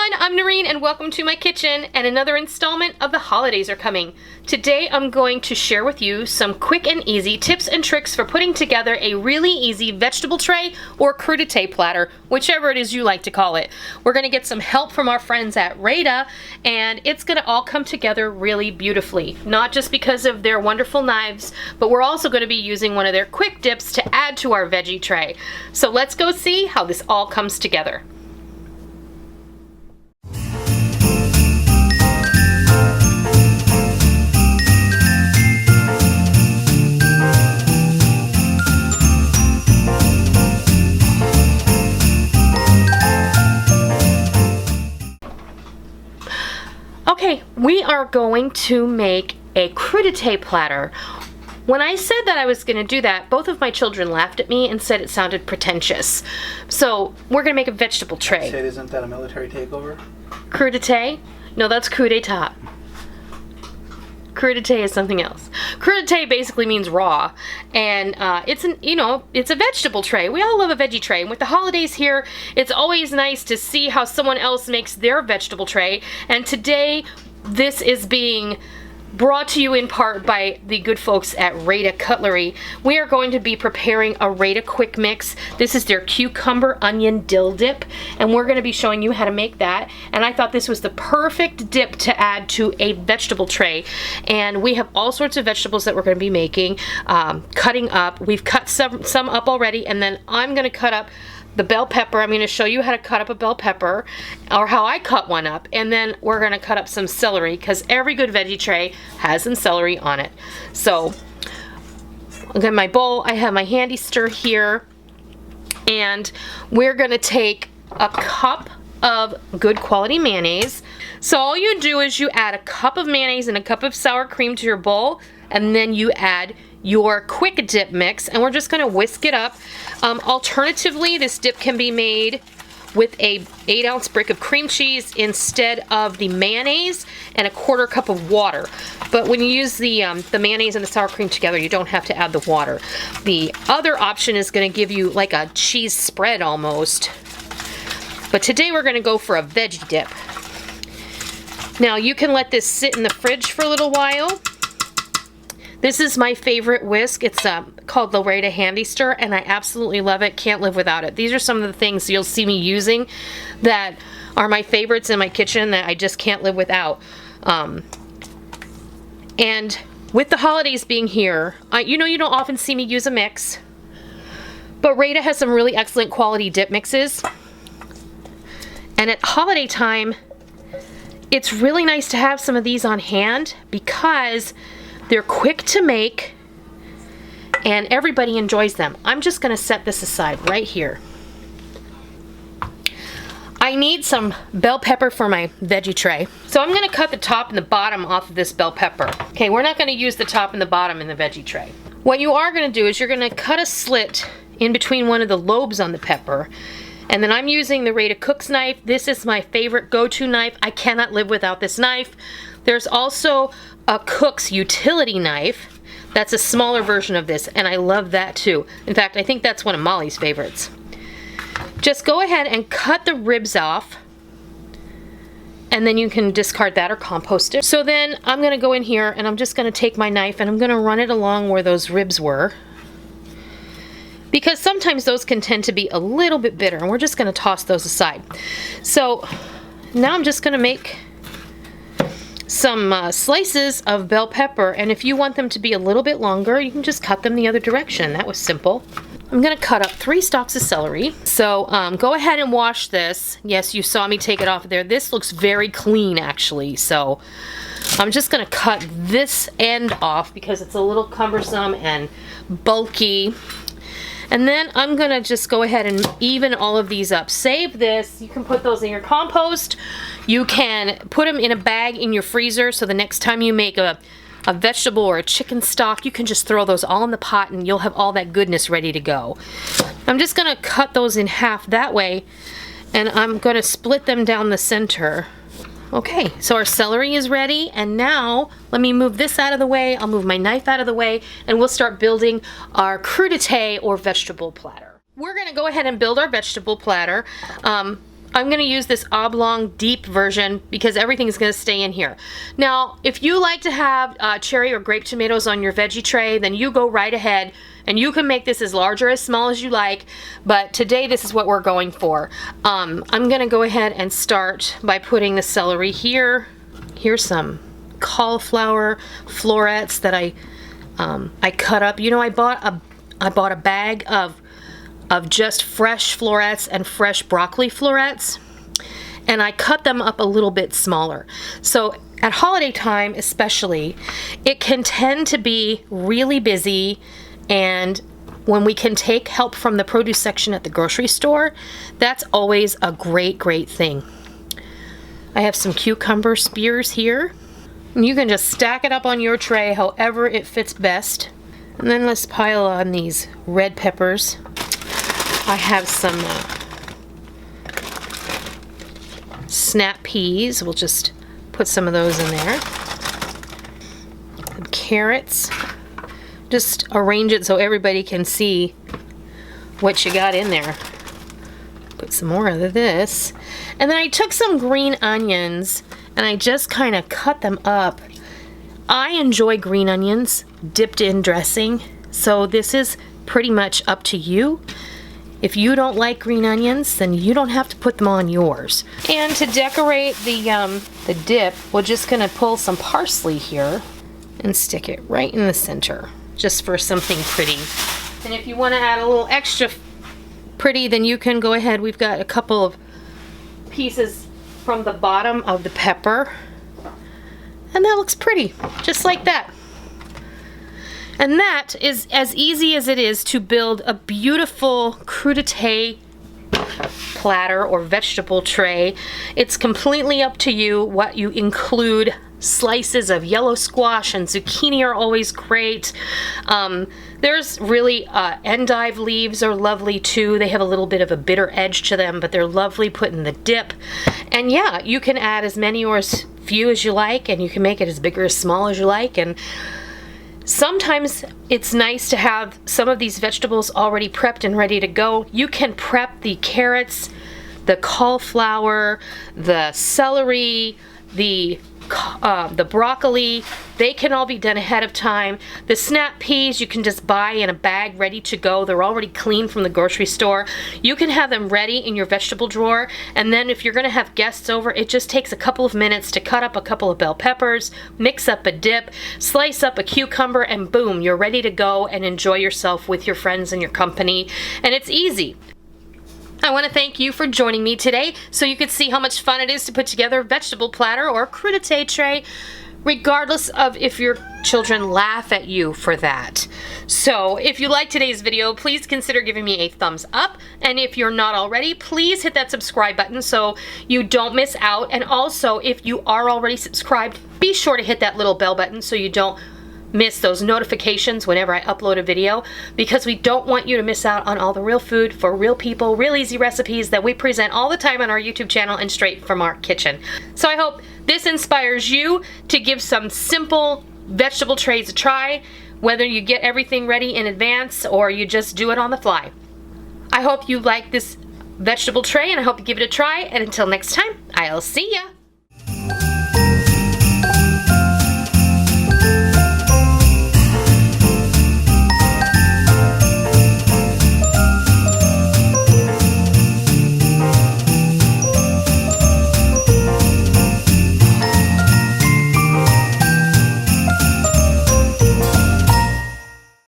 everyone, I'm Noreen and welcome to my kitchen and another installment of the holidays are coming. Today I'm going to share with you some quick and easy tips and tricks for putting together a really easy vegetable tray or crudite platter, whichever it is you like to call it. We're going to get some help from our friends at Rada and it's going to all come together really beautifully. Not just because of their wonderful knives, but we're also going to be using one of their quick dips to add to our veggie tray. So let's go see how this all comes together. Okay, we are going to make a crudite platter. When I said that I was going to do that, both of my children laughed at me and said it sounded pretentious. So we're going to make a vegetable tray. You said, isn't that a military takeover? Crudite? No, that's coup d'etat. Crudite is something else. Crudite basically means raw, and it's a vegetable tray. We all love a veggie tray, and with the holidays here, it's always nice to see how someone else makes their vegetable tray. And today, this is being brought to you in part by the good folks at Rada Cutlery. We are going to be preparing a Rada quick mix. This is their cucumber onion dill dip, and we're going to be showing you how to make that. And I thought this was the perfect dip to add to a vegetable tray. And we have all sorts of vegetables that we're going to be making, cutting up. We've cut some up already, and then I'm going to cut up the bell pepper. I'm going to show you how to cut up a bell pepper, or how I cut one up, and then we're going to cut up some celery, because every good veggie tray has some celery on it. So I've got my bowl, I have my handy stir here, and we're going to take a cup of good quality mayonnaise. So all you do is you add a cup of mayonnaise and a cup of sour cream to your bowl, and then you add your quick dip mix, and we're just going to whisk it up. Alternatively, this dip can be made with a 8-ounce brick of cream cheese instead of the mayonnaise and a 1/4 cup of water. But when you use the mayonnaise and the sour cream together, you don't have to add the water. The other option is going to give you like a cheese spread almost. But today we're going to go for a veggie dip. Now you can let this sit in the fridge for a little while. This is my favorite whisk. It's called the Rada Handy Stir, and I absolutely love it. Can't live without it. These are some of the things you'll see me using that are my favorites in my kitchen that I just can't live without. And with the holidays being here, you don't often see me use a mix, but Rada has some really excellent quality dip mixes. And at holiday time, it's really nice to have some of these on hand because they're quick to make and everybody enjoys them. I'm just going to set this aside right here. I need some bell pepper for my veggie tray. So I'm going to cut the top and the bottom off of this bell pepper. Okay, we're not going to use the top and the bottom in the veggie tray. What you are going to do is you're going to cut a slit in between one of the lobes on the pepper. And then I'm using the Rada Cook's knife. This is my favorite go-to knife. I cannot live without this knife. There's also a Cook's utility knife. That's a smaller version of this, and I love that too. In fact, I think that's one of Molly's favorites. Just go ahead and cut the ribs off, and then you can discard that or compost it. So then I'm going to go in here, and I'm just going to take my knife, and I'm going to run it along where those ribs were, because sometimes those can tend to be a little bit bitter, and we're just going to toss those aside. So now I'm just going to make some slices of bell pepper, and if you want them to be a little bit longer, you can just cut them the other direction. That was simple. I'm going to cut up 3 stalks of celery. So go ahead and wash this. Yes, you saw me take it off of there. This looks very clean actually, so I'm just going to cut this end off because it's a little cumbersome and bulky. And then I'm going to just go ahead and even all of these up. Save this. You can put those in your compost. You can put them in a bag in your freezer, so the next time you make a vegetable or a chicken stock, you can just throw those all in the pot and you'll have all that goodness ready to go. I'm just going to cut those in half that way, and I'm going to split them down the center. Okay, so our celery is ready, and now let me move this out of the way. I'll move my knife out of the way, and we'll start building our crudite or vegetable platter. We're going to go ahead and build our vegetable platter. I'm going to use this oblong deep version because everything's going to stay in here. Now, if you like to have cherry or grape tomatoes on your veggie tray, then you go right ahead and you can make this as large or as small as you like, but today this is what we're going for. I'm going to go ahead and start by putting the celery here. Here's some cauliflower florets that I cut up. You know, I bought a bag of just fresh florets and fresh broccoli florets, and I cut them up a little bit smaller. So at holiday time especially, it can tend to be really busy, and when we can take help from the produce section at the grocery store, that's always a great thing. I have some cucumber spears here. You can just stack it up on your tray however it fits best. And then let's pile on these red peppers. I have some snap peas. We'll just put some of those in there. Some carrots. Just arrange it so everybody can see what you got in there. Put some more of this. And then I took some green onions and I just kind of cut them up. I enjoy green onions dipped in dressing, so this is pretty much up to you. If you don't like green onions, then you don't have to put them on yours. And to decorate the dip, we're just gonna pull some parsley here and stick it right in the center, just for something pretty. And if you want to add a little extra pretty, then you can go ahead. We've got a couple of pieces from the bottom of the pepper, and that looks pretty, just like that. And that is as easy as it is to build a beautiful crudite platter or vegetable tray. It's completely up to you what you include. Slices of yellow squash and zucchini are always great. There's really endive leaves are lovely too. They have a little bit of a bitter edge to them, but they're lovely put in the dip. And yeah, you can add as many or as few as you like, and you can make it as big or as small as you like. And sometimes it's nice to have some of these vegetables already prepped and ready to go. You can prep the carrots, the cauliflower, the celery, the broccoli. They can all be done ahead of time. The snap peas you can just buy in a bag ready to go. They're already clean from the grocery store. You can have them ready in your vegetable drawer, and then if you're going to have guests over, it just takes a couple of minutes to cut up a couple of bell peppers, mix up a dip, slice up a cucumber, and boom, you're ready to go and enjoy yourself with your friends and your company. And it's easy. I want to thank you for joining me today so you could see how much fun it is to put together a vegetable platter or crudite tray, regardless of if your children laugh at you for that. So if you liked today's video, please consider giving me a thumbs up. And if you're not already, please hit that subscribe button so you don't miss out. And also, if you are already subscribed, be sure to hit that little bell button so you don't miss those notifications whenever I upload a video, because we don't want you to miss out on all the real food for real people, real easy recipes that we present all the time on our YouTube channel and straight from our kitchen. So I hope this inspires you to give some simple vegetable trays a try, whether you get everything ready in advance or you just do it on the fly. I hope you like this vegetable tray, and I hope you give it a try, and until next time, I'll see ya!